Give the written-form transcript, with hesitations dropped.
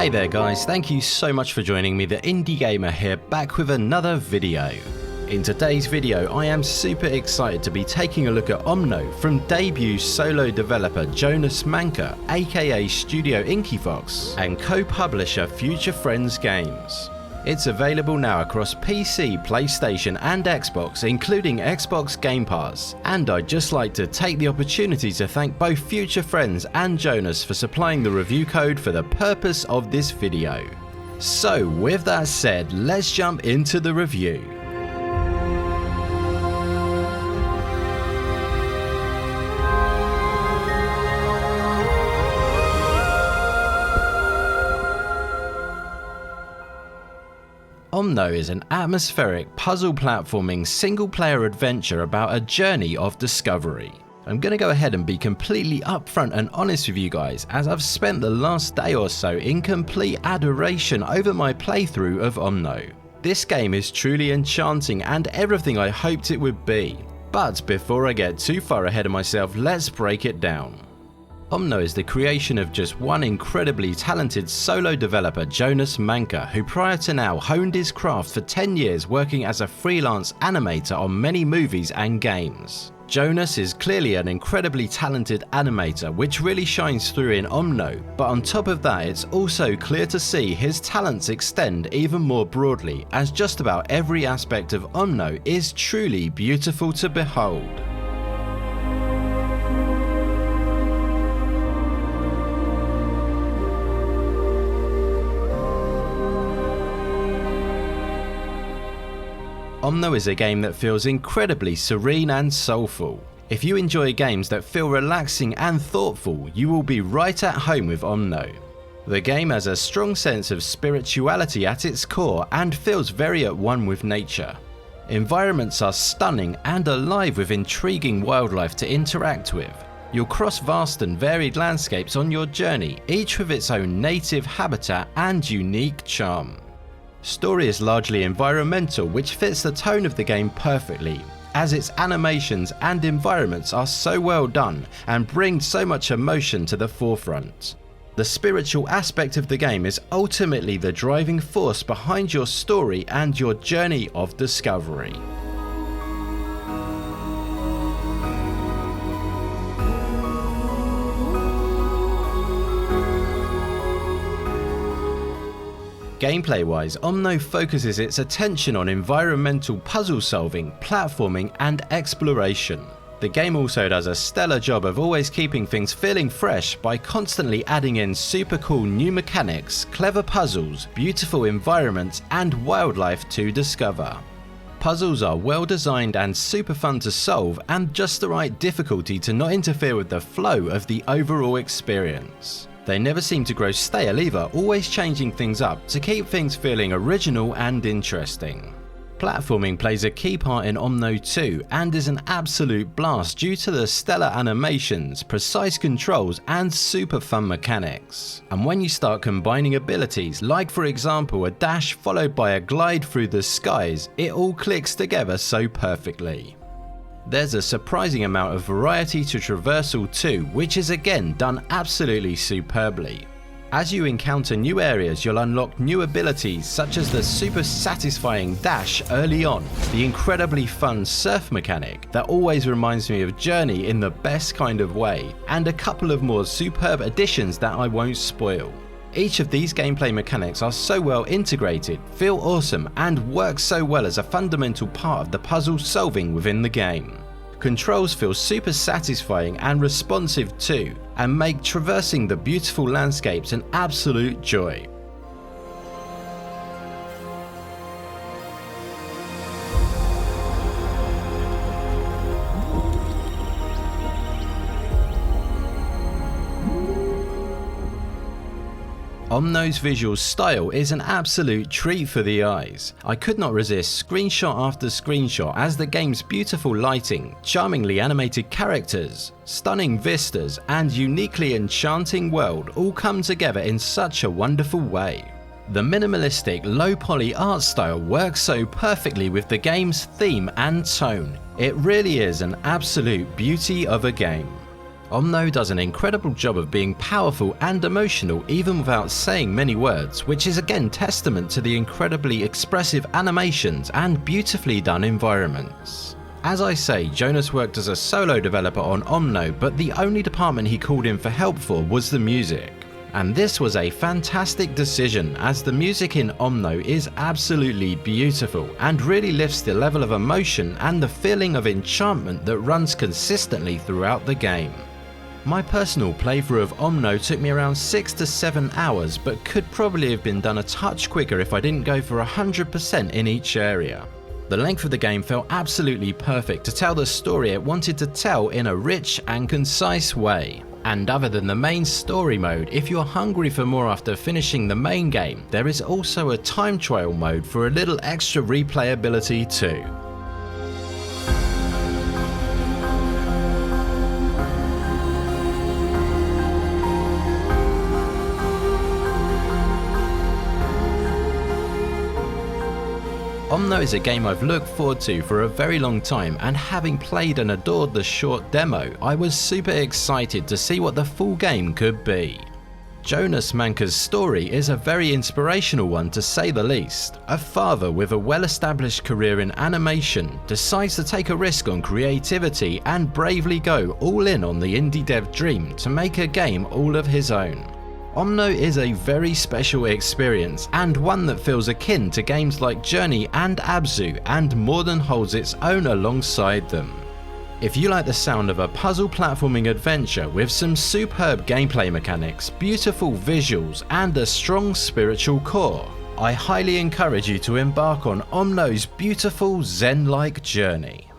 Hey there guys, thank you so much for joining me, the Indie Gamer here, back with another video. In today's video, I am super excited to be taking a look at Omno from debut solo developer Jonas Manke, aka Studio Inky Fox, and co-publisher Future Friends Games. It's available now across PC, PlayStation and Xbox, including Xbox Game Pass, and I'd just like to take the opportunity to thank both Future Friends and Jonas for supplying the review code for the purpose of this video. So with that said, let's jump into the review. Omno is an atmospheric puzzle platforming single-player adventure about a journey of discovery. I'm going to go ahead and be completely upfront and honest with you guys, as I've spent the last day or so in complete adoration over my playthrough of Omno. This game is truly enchanting and everything I hoped it would be. But before I get too far ahead of myself, let's break it down. Omno is the creation of just one incredibly talented solo developer, Jonas Manke, who prior to now honed his craft for 10 years working as a freelance animator on many movies and games. Jonas is clearly an incredibly talented animator, which really shines through in Omno, but on top of that, it's also clear to see his talents extend even more broadly, as just about every aspect of Omno is truly beautiful to behold. Omno is a game that feels incredibly serene and soulful. If you enjoy games that feel relaxing and thoughtful, you will be right at home with Omno. The game has a strong sense of spirituality at its core and feels very at one with nature. Environments are stunning and alive with intriguing wildlife to interact with. You'll cross vast and varied landscapes on your journey, each with its own native habitat and unique charm. Story is largely environmental, which fits the tone of the game perfectly, as its animations and environments are so well done and bring so much emotion to the forefront. The spiritual aspect of the game is ultimately the driving force behind your story and your journey of discovery. Gameplay-wise, Omno focuses its attention on environmental puzzle solving, platforming and exploration. The game also does a stellar job of always keeping things feeling fresh by constantly adding in super cool new mechanics, clever puzzles, beautiful environments and wildlife to discover. Puzzles are well designed and super fun to solve, and just the right difficulty to not interfere with the flow of the overall experience. They never seem to grow stale either, always changing things up to keep things feeling original and interesting. Platforming plays a key part in Omno too, and is an absolute blast due to the stellar animations, precise controls and super fun mechanics. And when you start combining abilities, like for example a dash followed by a glide through the skies, it all clicks together so perfectly. There's a surprising amount of variety to traversal too, which is again done absolutely superbly. As you encounter new areas, you'll unlock new abilities such as the super satisfying dash early on, the incredibly fun surf mechanic that always reminds me of Journey in the best kind of way, and a couple of more superb additions that I won't spoil. Each of these gameplay mechanics are so well integrated, feel awesome and work so well as a fundamental part of the puzzle solving within the game. Controls feel super satisfying and responsive too, and make traversing the beautiful landscapes an absolute joy. Omno's visual style is an absolute treat for the eyes. I could not resist screenshot after screenshot as the game's beautiful lighting, charmingly animated characters, stunning vistas and uniquely enchanting world all come together in such a wonderful way. The minimalistic, low-poly art style works so perfectly with the game's theme and tone. It really is an absolute beauty of a game. Omno does an incredible job of being powerful and emotional even without saying many words, which is again testament to the incredibly expressive animations and beautifully done environments. As I say, Jonas worked as a solo developer on Omno, but the only department he called in for help for was the music. And this was a fantastic decision, as the music in Omno is absolutely beautiful and really lifts the level of emotion and the feeling of enchantment that runs consistently throughout the game. My personal playthrough of Omno took me around 6 to 7 hours, but could probably have been done a touch quicker if I didn't go for 100% in each area. The length of the game felt absolutely perfect to tell the story it wanted to tell in a rich and concise way. And other than the main story mode, if you're hungry for more after finishing the main game, there is also a time trial mode for a little extra replayability too. Omno is a game I've looked forward to for a very long time, and having played and adored the short demo, I was super excited to see what the full game could be. Jonas Manke's story is a very inspirational one to say the least. A father with a well-established career in animation decides to take a risk on creativity and bravely go all in on the indie dev dream to make a game all of his own. Omno is a very special experience, and one that feels akin to games like Journey and Abzu, and more than holds its own alongside them. If you like the sound of a puzzle platforming adventure with some superb gameplay mechanics, beautiful visuals and a strong spiritual core, I highly encourage you to embark on Omno's beautiful Zen-like journey.